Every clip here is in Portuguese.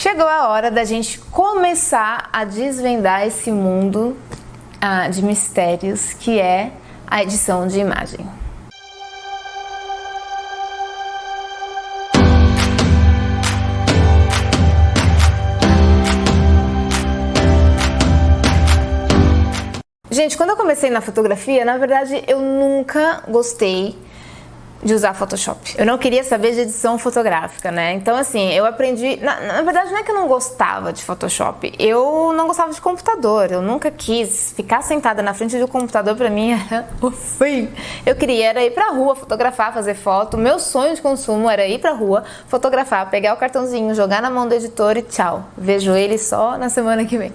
Chegou a hora da gente começar a desvendar esse mundo de mistérios que é a edição de imagem. Gente, quando eu comecei na fotografia, na verdade eu nunca gostei de usar Photoshop. Eu não queria saber de edição fotográfica, né? Então, assim, eu aprendi... Na verdade, não é que eu não gostava de Photoshop. Eu não gostava de computador. Eu nunca quis ficar sentada na frente do computador. Pra mim, era o fim. Eu queria ir pra rua, fotografar, fazer foto. Meu sonho de consumo era ir pra rua, fotografar, pegar o cartãozinho, jogar na mão do editor e tchau. Vejo ele só na semana que vem.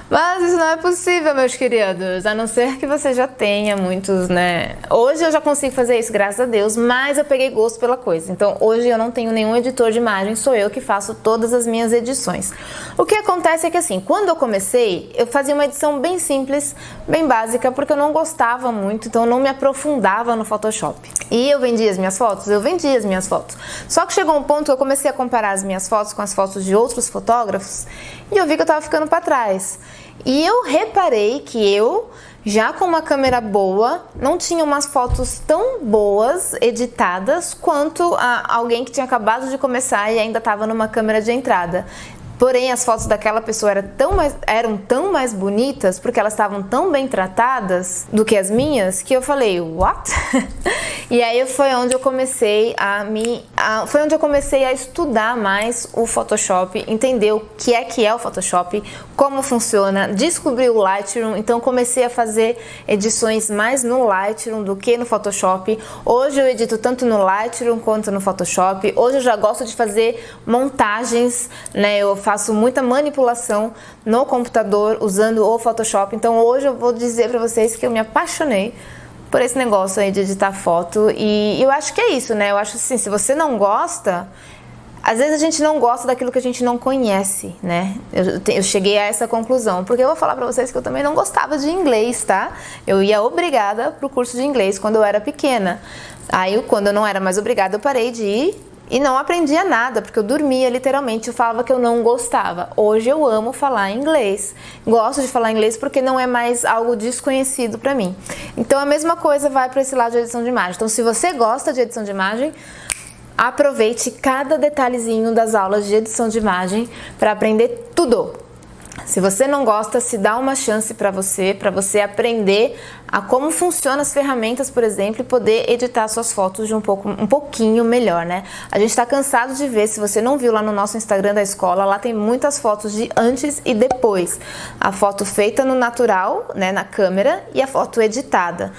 Mas isso não é possível, meus queridos. A não ser que você já tenha muitos, né? Hoje eu já consigo fazer isso, graças a Deus. Mas eu peguei gosto pela coisa. Então hoje eu não tenho nenhum editor de imagem, sou eu que faço todas as minhas edições. O que acontece é que assim, quando eu comecei, eu fazia uma edição bem simples, bem básica, porque eu não gostava muito, então eu não me aprofundava no Photoshop. E eu vendia as minhas fotos? Eu vendia as minhas fotos. Só que chegou um ponto que eu comecei a comparar as minhas fotos com as fotos de outros fotógrafos e eu vi que eu tava ficando para trás. E eu reparei que eu, já com uma câmera boa, não tinha umas fotos tão boas, editadas, quanto alguém que tinha acabado de começar e ainda estava numa câmera de entrada. Porém, as fotos daquela pessoa eram tão mais bonitas, porque elas estavam tão bem tratadas do que as minhas, que eu falei, what? E aí foi onde eu comecei a estudar mais o Photoshop, entender o que é o Photoshop, como funciona, descobri o Lightroom, então comecei a fazer edições mais no Lightroom do que no Photoshop. Hoje eu edito tanto no Lightroom quanto no Photoshop. Hoje eu já gosto de fazer montagens, né? Eu faço muita manipulação no computador usando o Photoshop. Então hoje eu vou dizer pra vocês que eu me apaixonei por esse negócio aí de editar foto. E eu acho que é isso, né? Eu acho assim, se você não gosta... Às vezes a gente não gosta daquilo que a gente não conhece, né? Eu cheguei a essa conclusão, porque eu vou falar pra vocês que eu também não gostava de inglês, tá? Eu ia obrigada pro curso de inglês quando eu era pequena. Aí, quando eu não era mais obrigada, eu parei de ir e não aprendia nada, porque eu dormia literalmente, eu falava que eu não gostava. Hoje eu amo falar inglês. Gosto de falar inglês porque não é mais algo desconhecido pra mim. Então a mesma coisa vai para esse lado de edição de imagem. Então se você gosta de edição de imagem, aproveite cada detalhezinho das aulas de edição de imagem para aprender tudo. Se você não gosta, se dá uma chance para você aprender a como funcionam as ferramentas, por exemplo, e poder editar suas fotos de um pouquinho melhor, né? A gente está cansado de ver, se você não viu lá no nosso Instagram da escola, lá tem muitas fotos de antes e depois. A foto feita no natural, né, na câmera, e a foto editada.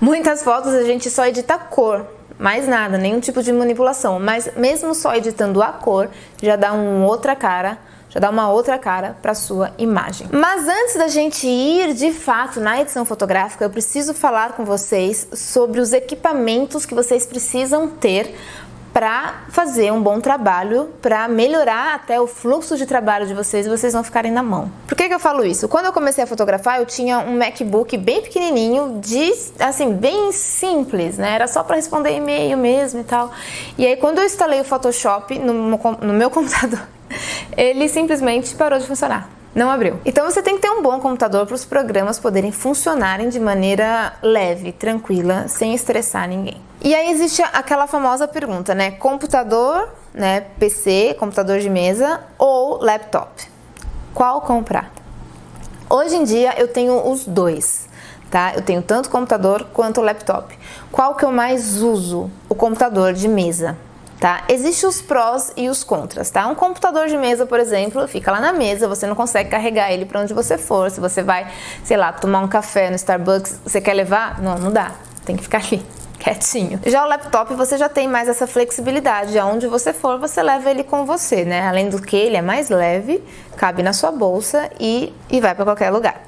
Muitas fotos a gente só edita a cor, mais nada, nenhum tipo de manipulação, mas mesmo só editando a cor, já dá uma outra cara para sua imagem. Mas antes da gente ir de fato na edição fotográfica, eu preciso falar com vocês sobre os equipamentos que vocês precisam ter para fazer um bom trabalho, para melhorar até o fluxo de trabalho de vocês e vocês não ficarem na mão. Por que eu falo isso? Quando eu comecei a fotografar, eu tinha um MacBook bem pequenininho, bem simples, né? Era só para responder e-mail mesmo e tal. E aí quando eu instalei o Photoshop no meu computador, ele simplesmente parou de funcionar. Não abriu. Então você tem que ter um bom computador para os programas poderem funcionarem de maneira leve, tranquila, sem estressar ninguém. E aí existe aquela famosa pergunta, né? Computador, né? PC, computador de mesa ou laptop? Qual comprar? Hoje em dia eu tenho os dois, tá? Eu tenho tanto computador quanto laptop. Qual que eu mais uso? O computador de mesa. Tá? Existem os prós e os contras, tá? Um computador de mesa, por exemplo, fica lá na mesa, você não consegue carregar ele para onde você for. Se você vai, sei lá, tomar um café no Starbucks, você quer levar? Não dá, tem que ficar ali, quietinho. Já o laptop, você já tem mais essa flexibilidade, aonde você for, você leva ele com você, né? Além do que ele é mais leve, cabe na sua bolsa e vai para qualquer lugar.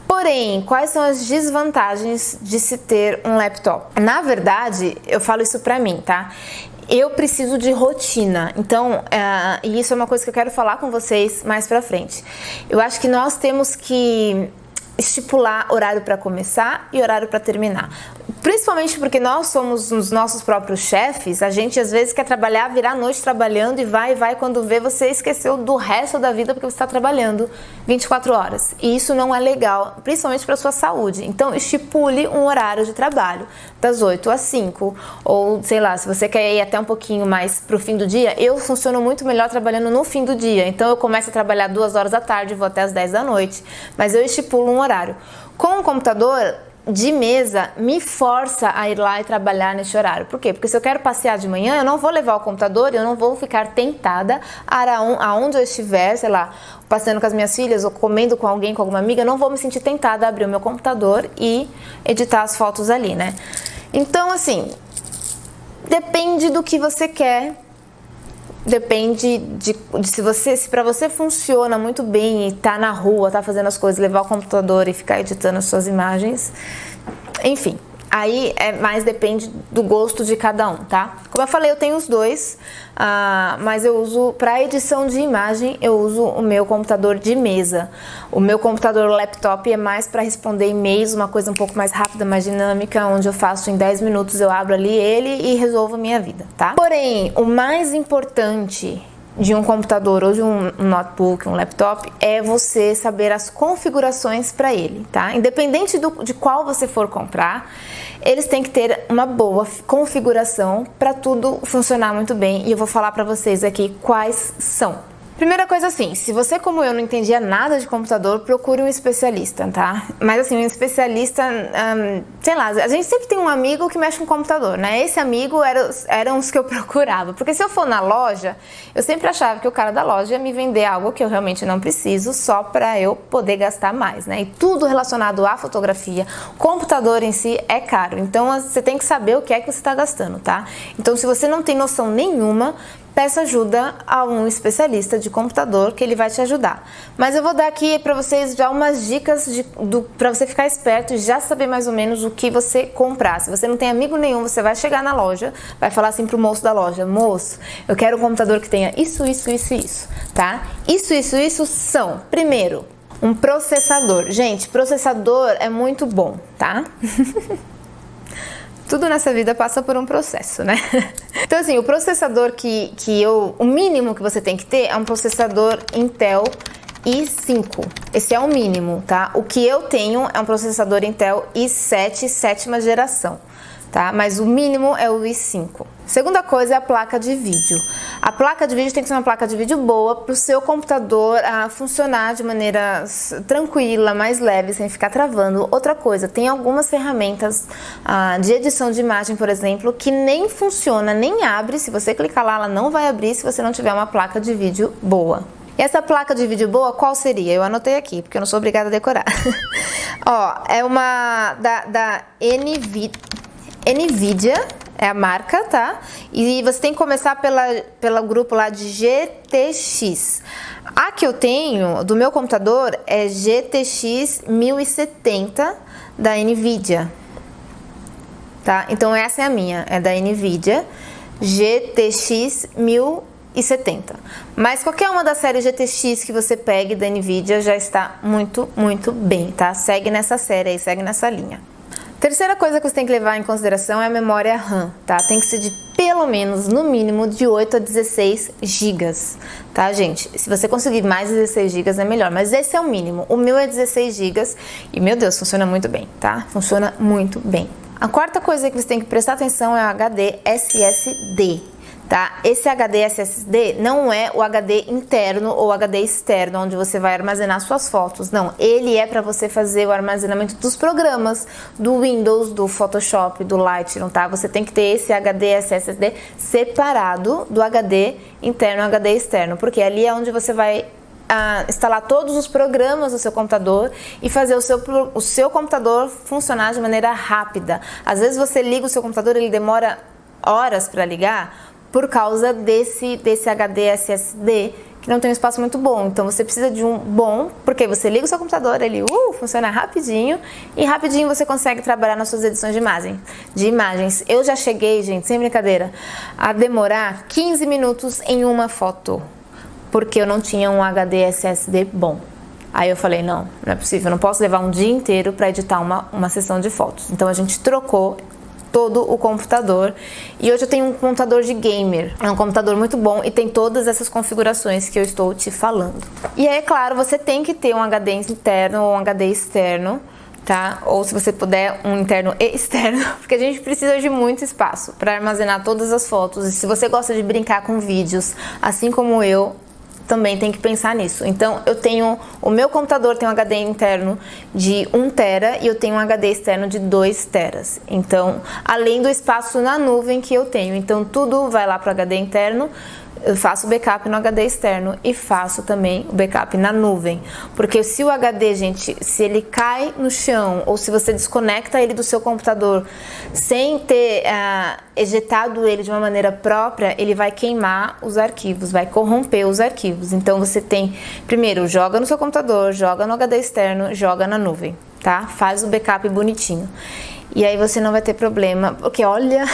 Porém, quais são as desvantagens de se ter um laptop? Na verdade, eu falo isso pra mim, tá? Eu preciso de rotina, então, e isso é uma coisa que eu quero falar com vocês mais pra frente. Eu acho que nós temos que estipular horário para começar e horário para terminar. principalmente porque nós somos os nossos próprios chefes, a gente às vezes quer trabalhar, virar a noite trabalhando e vai, quando vê você esqueceu do resto da vida porque você está trabalhando 24 horas. E isso não é legal, principalmente para sua saúde. Então estipule um horário de trabalho, das 8 às 5, ou sei lá, se você quer ir até um pouquinho mais pro fim do dia, eu funciono muito melhor trabalhando no fim do dia. Então eu começo a trabalhar 2 horas da tarde e vou até as 10 da noite, mas eu estipulo um horário. Com o computador de mesa, me força a ir lá e trabalhar nesse horário. Por quê? Porque se eu quero passear de manhã, eu não vou levar o computador e eu não vou ficar tentada aonde eu estiver, sei lá, passeando com as minhas filhas ou comendo com alguém, com alguma amiga, eu não vou me sentir tentada a abrir o meu computador e editar as fotos ali, né? Então, assim, depende do que você quer. Depende de se para você funciona muito bem e tá na rua, tá fazendo as coisas, levar o computador e ficar editando as suas imagens. Enfim, aí mais depende do gosto de cada um, tá? Como eu falei, eu tenho os dois, mas eu uso, para edição de imagem, eu uso o meu computador de mesa. O meu computador laptop é mais para responder e-mails, uma coisa um pouco mais rápida, mais dinâmica, onde eu faço em 10 minutos, eu abro ali ele e resolvo a minha vida, tá? Porém, o mais importante de um computador ou de um notebook, um laptop, é você saber as configurações para ele, tá? Independente de qual você for comprar, eles têm que ter uma boa configuração para tudo funcionar muito bem, e eu vou falar para vocês aqui quais são. Primeira coisa, assim, se você, como eu, não entendia nada de computador, procure um especialista, tá? Mas assim, um especialista, sei lá, a gente sempre tem um amigo que mexe com computador, né? Esse amigo eram os que eu procurava, porque se eu for na loja, eu sempre achava que o cara da loja ia me vender algo que eu realmente não preciso, só para eu poder gastar mais, né? E tudo relacionado à fotografia, computador em si é caro, então você tem que saber o que é que você está gastando, tá? Então, se você não tem noção nenhuma, peça ajuda a um especialista de computador que ele vai te ajudar. Mas eu vou dar aqui para vocês já umas dicas para você ficar esperto e já saber mais ou menos o que você comprar. Se você não tem amigo nenhum, você vai chegar na loja, vai falar assim pro moço da loja: moço, eu quero um computador que tenha isso, tá? Isso são, primeiro, um processador. Gente, processador é muito bom, tá? Tudo nessa vida passa por um processo, né? Então, assim, o processador o mínimo que você tem que ter é um processador Intel i5. Esse é o mínimo, tá? O que eu tenho é um processador Intel i7, 7ª geração, tá? Mas o mínimo é o i5. Segunda coisa é a placa de vídeo. A placa de vídeo tem que ser uma placa de vídeo boa para o seu computador funcionar de maneira tranquila, mais leve, sem ficar travando. Outra coisa, tem algumas ferramentas de edição de imagem, por exemplo, que nem funciona, nem abre. Se você clicar lá, ela não vai abrir se você não tiver uma placa de vídeo boa. E essa placa de vídeo boa, qual seria? Eu anotei aqui, porque eu não sou obrigada a decorar. Ó, é uma da NVIDIA, é a marca, tá? E você tem que começar pelo grupo lá de GTX. A que eu tenho do meu computador é GTX 1070 da NVIDIA, tá? Então essa é a minha, é da NVIDIA, GTX 1070. Mas qualquer uma da série GTX que você pegue da NVIDIA já está muito, muito bem, tá? Segue nessa série aí, segue nessa linha. Terceira coisa que você tem que levar em consideração é a memória RAM, tá? Tem que ser de pelo menos, no mínimo, de 8 a 16 GB, tá, gente? Se você conseguir mais 16 GB é melhor, mas esse é o mínimo. O meu é 16 GB e, meu Deus, funciona muito bem, tá? Funciona muito bem. A quarta coisa que você tem que prestar atenção é o HD SSD. Tá? Esse HD SSD não é o HD interno ou HD externo, onde você vai armazenar suas fotos. Não, ele é para você fazer o armazenamento dos programas do Windows, do Photoshop, do Lightroom, tá? Você tem que ter esse HD SSD separado do HD interno e HD externo, porque ali é onde você vai instalar todos os programas do seu computador e fazer o seu computador funcionar de maneira rápida. Às vezes você liga o seu computador, ele demora horas para ligar, por causa desse HD SSD, que não tem um espaço muito bom. Então você precisa de um bom, porque você liga o seu computador, ele funciona rapidinho, e rapidinho você consegue trabalhar nas suas edições de imagens. Eu já cheguei, gente, sem brincadeira, a demorar 15 minutos em uma foto, porque eu não tinha um HD SSD bom. Aí eu falei, não é possível, eu não posso levar um dia inteiro para editar uma sessão de fotos. Então a gente trocou todo o computador e hoje eu tenho um computador de gamer, é um computador muito bom e tem todas essas configurações que eu estou te falando. E aí, é claro, você tem que ter um HD interno ou um HD externo, tá? Ou se você puder, um interno e externo, porque a gente precisa de muito espaço para armazenar todas as fotos. E se você gosta de brincar com vídeos, assim como eu, também tem que pensar nisso. Então, o meu computador tem um HD interno de 1 tera e eu tenho um HD externo de 2 teras. Então, além do espaço na nuvem que eu tenho. Então, tudo vai lá para o HD interno. Eu faço backup no HD externo e faço também o backup na nuvem. Porque se o HD, gente, se ele cai no chão ou se você desconecta ele do seu computador sem ter ejetado ele de uma maneira própria, ele vai queimar os arquivos, vai corromper os arquivos. Então você tem, primeiro, joga no seu computador, joga no HD externo, joga na nuvem, tá? Faz o backup bonitinho. E aí você não vai ter problema, porque olha...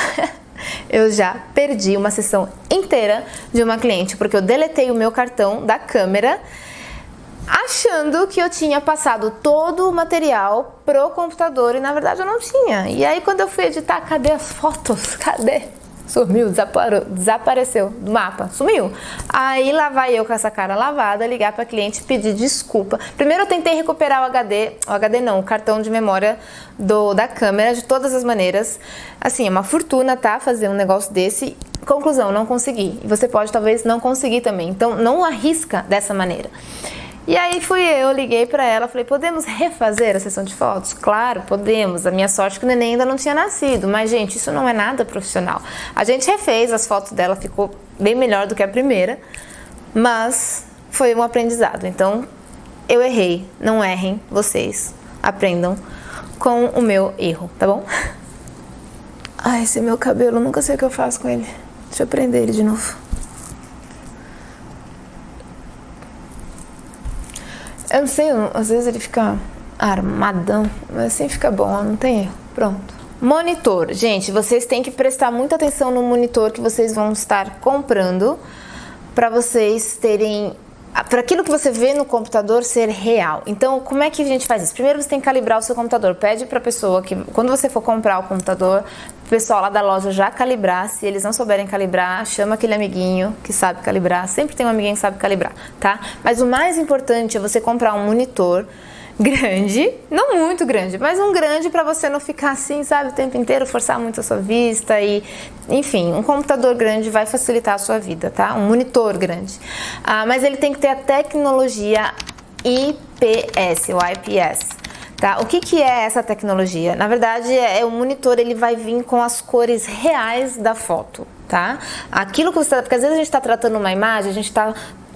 Eu já perdi uma sessão inteira de uma cliente porque eu deletei o meu cartão da câmera achando que eu tinha passado todo o material pro computador e na verdade eu não tinha. E aí quando eu fui editar, cadê as fotos? Cadê? Sumiu, desapareceu do mapa, sumiu. Aí lá vai eu com essa cara lavada, ligar pra cliente, pedir desculpa. Primeiro eu tentei recuperar o cartão de memória da câmera de todas as maneiras. Assim, é uma fortuna, tá? Fazer um negócio desse. Conclusão, não consegui. E você pode talvez não conseguir também. Então não arrisca dessa maneira. E aí eu liguei pra ela, falei, podemos refazer a sessão de fotos? Claro, podemos. A minha sorte é que o neném ainda não tinha nascido, mas gente, isso não é nada profissional. A gente refez as fotos dela, ficou bem melhor do que a primeira, mas foi um aprendizado. Então, eu errei, não errem vocês, aprendam com o meu erro, tá bom? Ai, esse meu cabelo, nunca sei o que eu faço com ele. Deixa eu prender ele de novo. Eu não sei, às vezes ele fica armadão, mas assim fica bom, não tem erro. Pronto. Monitor. Gente, vocês têm que prestar muita atenção no monitor que vocês vão estar comprando para vocês terem... para aquilo que você vê no computador ser real. Então, como é que a gente faz isso? Primeiro você tem que calibrar o seu computador. Pede para a pessoa que, quando você for comprar o computador, o pessoal lá da loja já calibrar. Se eles não souberem calibrar, chama aquele amiguinho que sabe calibrar. Sempre tem um amiguinho que sabe calibrar, tá? Mas o mais importante é você comprar um monitor grande, não muito grande, mas um grande para você não ficar assim, sabe, o tempo inteiro, forçar muito a sua vista e, enfim, um computador grande vai facilitar a sua vida, tá? Um monitor grande. Mas ele tem que ter a tecnologia IPS, ou IPS, tá? O que é essa tecnologia? Na verdade, o monitor, ele vai vir com as cores reais da foto, tá? Aquilo que você tá, porque às vezes a gente está tratando uma imagem, a gente está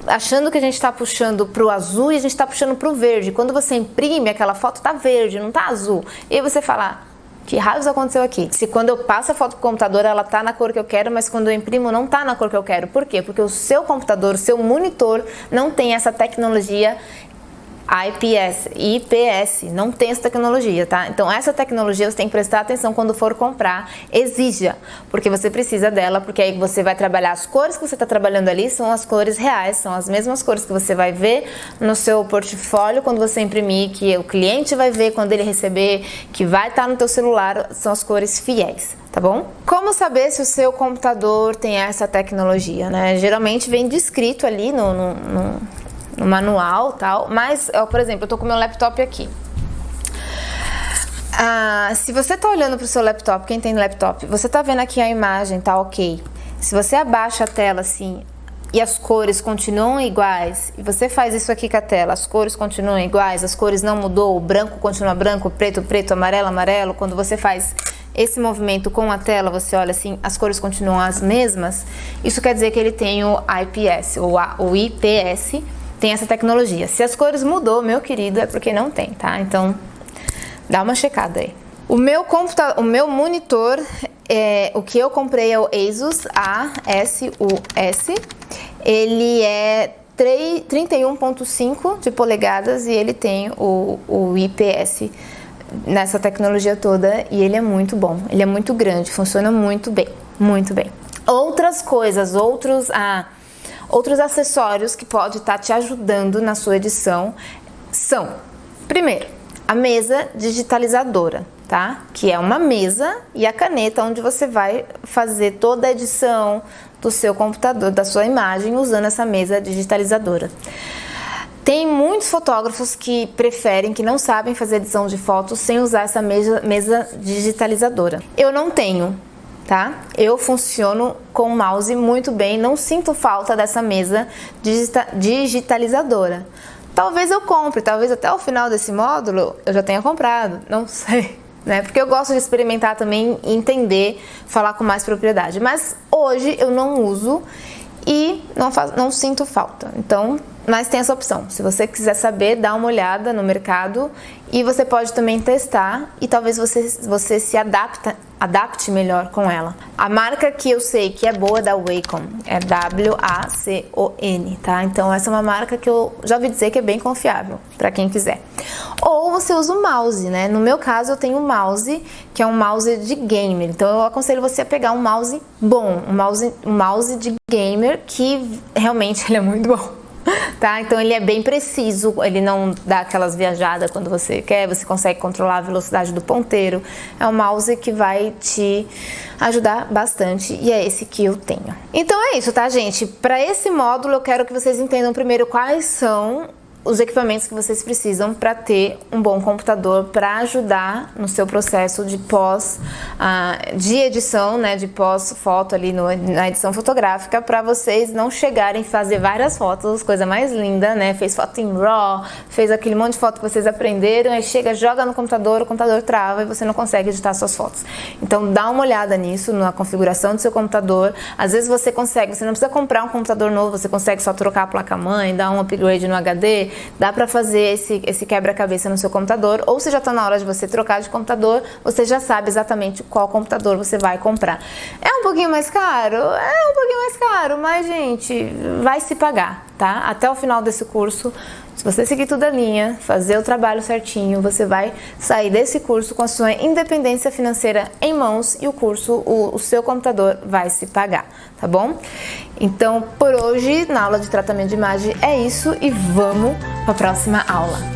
achando que a gente está puxando para o azul e a gente está puxando para o verde. Quando você imprime aquela foto, tá verde, não tá azul. E aí você fala, que raios aconteceu aqui? Se quando eu passo a foto pro computador, ela tá na cor que eu quero, mas quando eu imprimo, não tá na cor que eu quero. Por quê? Porque o seu computador, o seu monitor, não tem essa tecnologia IPS, não tem essa tecnologia, tá? Então essa tecnologia você tem que prestar atenção quando for comprar, exija, porque você precisa dela, porque aí você vai trabalhar as cores que você está trabalhando ali, são as cores reais, são as mesmas cores que você vai ver no seu portfólio quando você imprimir, que o cliente vai ver quando ele receber, que vai estar no teu celular, são as cores fiéis, tá bom? Como saber se o seu computador tem essa tecnologia, né? Geralmente vem descrito ali no manual, tal, mas, por exemplo, eu tô com meu laptop aqui. Se você tá olhando pro seu laptop, quem tem laptop, você tá vendo aqui a imagem, tá ok. Se você abaixa a tela assim e as cores continuam iguais, e você faz isso aqui com a tela, as cores continuam iguais, as cores não mudou, o branco continua branco, preto, preto, amarelo, amarelo, quando você faz esse movimento com a tela, você olha assim, as cores continuam as mesmas, isso quer dizer que ele tem o IPS, ou o IPS, tem essa tecnologia. Se as cores mudou, meu querido, é porque não tem, tá? Então, dá uma checada aí. O meu monitor, o que eu comprei é o Asus ASUS. Ele é 31.5 de polegadas e ele tem o IPS nessa tecnologia toda e ele é muito bom. Ele é muito grande, funciona muito bem, muito bem. Outras coisas, outros acessórios que pode estar te ajudando na sua edição são, primeiro, a mesa digitalizadora, tá? Que é uma mesa e a caneta onde você vai fazer toda a edição do seu computador, da sua imagem, usando essa mesa digitalizadora. Tem muitos fotógrafos que preferem, que não sabem fazer edição de fotos sem usar essa mesa digitalizadora. Eu não tenho, tá? Eu funciono com o mouse muito bem, não sinto falta dessa mesa digitalizadora. Talvez eu compre, talvez até o final desse módulo eu já tenha comprado, não sei, né? Porque eu gosto de experimentar também, entender, falar com mais propriedade. Mas hoje eu não uso e não sinto falta. Então, mas tem essa opção. Se você quiser saber, dá uma olhada no mercado e você pode também testar e talvez você se adapte melhor com ela. A marca que eu sei que é boa é da Wacom, é WACON, tá? Então essa é uma marca que eu já ouvi dizer que é bem confiável para quem quiser. Ou você usa o mouse, né? No meu caso eu tenho um mouse que é um mouse de gamer. Então eu aconselho você a pegar um mouse bom, um mouse de gamer que realmente ele é muito bom. Tá? Então ele é bem preciso, ele não dá aquelas viajadas quando você quer, você consegue controlar a velocidade do ponteiro. É um mouse que vai te ajudar bastante e é esse que eu tenho. Então é isso, tá, gente? Para esse módulo eu quero que vocês entendam primeiro quais são os equipamentos que vocês precisam para ter um bom computador para ajudar no seu processo de de edição, né, de pós-foto ali na edição fotográfica, para vocês não chegarem a fazer várias fotos, coisa mais linda, né, fez foto em RAW, fez aquele monte de foto que vocês aprenderam, aí chega, joga no computador, o computador trava e você não consegue editar suas fotos. Então dá uma olhada nisso, na configuração do seu computador. Às vezes você consegue, você não precisa comprar um computador novo, você consegue só trocar a placa-mãe, dar um upgrade no HD. Dá para fazer esse quebra-cabeça no seu computador, ou se já está na hora de você trocar de computador, você já sabe exatamente qual computador você vai comprar. É um pouquinho mais caro? É um pouquinho mais caro, mas, gente, vai se pagar, tá? Até o final desse curso, se você seguir toda a linha, fazer o trabalho certinho, você vai sair desse curso com a sua independência financeira em mãos e o seu computador vai se pagar, tá bom? Então, por hoje, na aula de tratamento de imagem é isso e vamos para a próxima aula.